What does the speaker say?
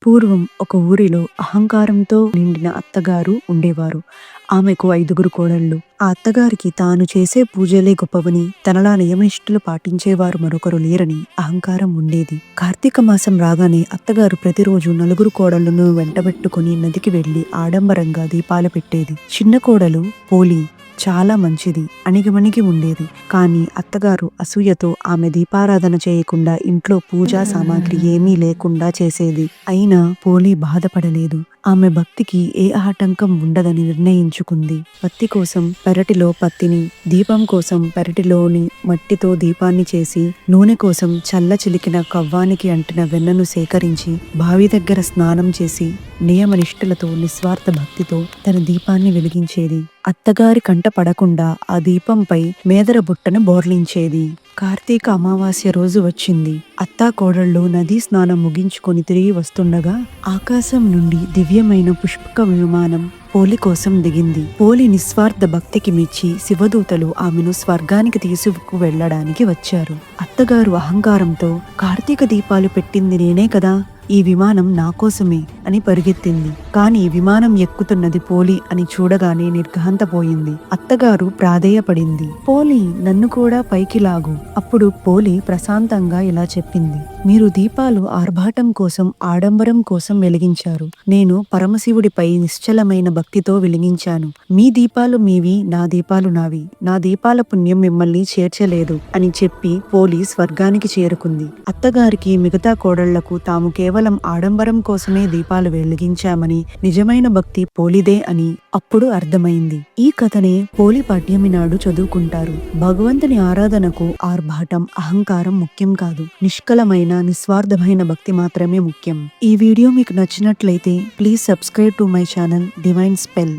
పూర్వం ఒక ఊరిలో అహంకారంతో నిండిన అత్తగారు ఉండేవారు. ఆమెకు 5గురు కోడళ్ళు. ఆ అత్తగారికి తాను చేసే పూజలే గొప్పవని, తనలా నియమనిష్టలు పాటించేవారు మరొకరు లేరని అహంకారం ఉండేది. కార్తీక మాసం రాగానే అత్తగారు ప్రతిరోజు నలుగురు కోడళ్లను వెంటబెట్టుకుని నదికి వెళ్లి ఆడంబరంగా దీపాలు పెట్టేది. చిన్న కోడలు పోలి చాలా మంచిది, అణిగిమణిగి ఉండేది. కానీ అత్తగారు అసూయతో ఆమె దీపారాధన చేయకుండా ఇంట్లో పూజా సామాగ్రి ఏమీ లేకుండా చేసేది. అయినా పోలి బాధపడలేదు. ఆమె భక్తికి ఏ ఆటంకం ఉండదని నిర్ణయించుకుంది. పత్తి కోసం పెరటిలో పత్తిని, దీపం కోసం పెరటిలోని మట్టితో దీపాన్ని చేసి, నూనె కోసం చల్ల చిలికిన కవ్వానికి అంటిన వెన్నను సేకరించి, బావి దగ్గర స్నానం చేసి, నియమనిష్టలతో నిస్వార్థ భక్తితో తన దీపాన్ని వెలిగించేది. అత్తగారి కంట పడకుండా ఆ దీపంపై మేదర బుట్టను బోర్లించేది. కార్తీక అమావాస్య రోజు వచ్చింది. అత్తా కోడళ్ళు నదీ స్నానం ముగించుకొని తిరిగి వస్తుండగా ఆకాశం నుండి దివ్యమైన పుష్పక విమానం పోలి కోసం దిగింది. పోలి నిస్వార్థ భక్తికి మెచ్చి శివదూతలు ఆమెను స్వర్గానికి తీసుకు వెళ్లడానికి వచ్చారు. అత్తగారు అహంకారంతో కార్తీక దీపాలు పెట్టింది నేనే కదా, ఈ విమానం నా కోసమే అని పరిగెత్తింది. కాని విమానం ఎక్కుతున్నది పోలి అని చూడగానే నిర్ఘాంతపోయింది. అత్తగారు ప్రాధేయపడింది. పోలి, నన్ను కూడా పైకి లాగు. అప్పుడు పోలి ప్రశాంతంగా ఇలా చెప్పింది. మీరు దీపాలు ఆర్భాటం కోసం, ఆడంబరం కోసం వెలిగించారు. నేను పరమశివుడిపై నిశ్చలమైన భక్తితో వెలిగించాను. మీ దీపాలు మీవి, నా దీపాలు నావి. నా దీపాల పుణ్యం మిమ్మల్ని చేర్చలేదు అని చెప్పి పోలి స్వర్గానికి చేరుకుంది. అత్తగారికి మిగతా కోడళ్లకు తాము కేవలం ఆడంబరం కోసమే దీపాలు వెలిగించామని, నిజమైన భక్తి పోలిదే అని అప్పుడు అర్థమైంది. ఈ కథనే పోలి పాడ్యమి నాడు చదువుకుంటారు. భగవంతుని ఆరాధనకు ఆర్భాటం, అహంకారం ముఖ్యం కాదు. నిష్కలమైన, నిస్వార్థమైన భక్తి మాత్రమే ముఖ్యం. ఈ వీడియో మీకు నచ్చినట్లయితే please subscribe to my channel divine spell.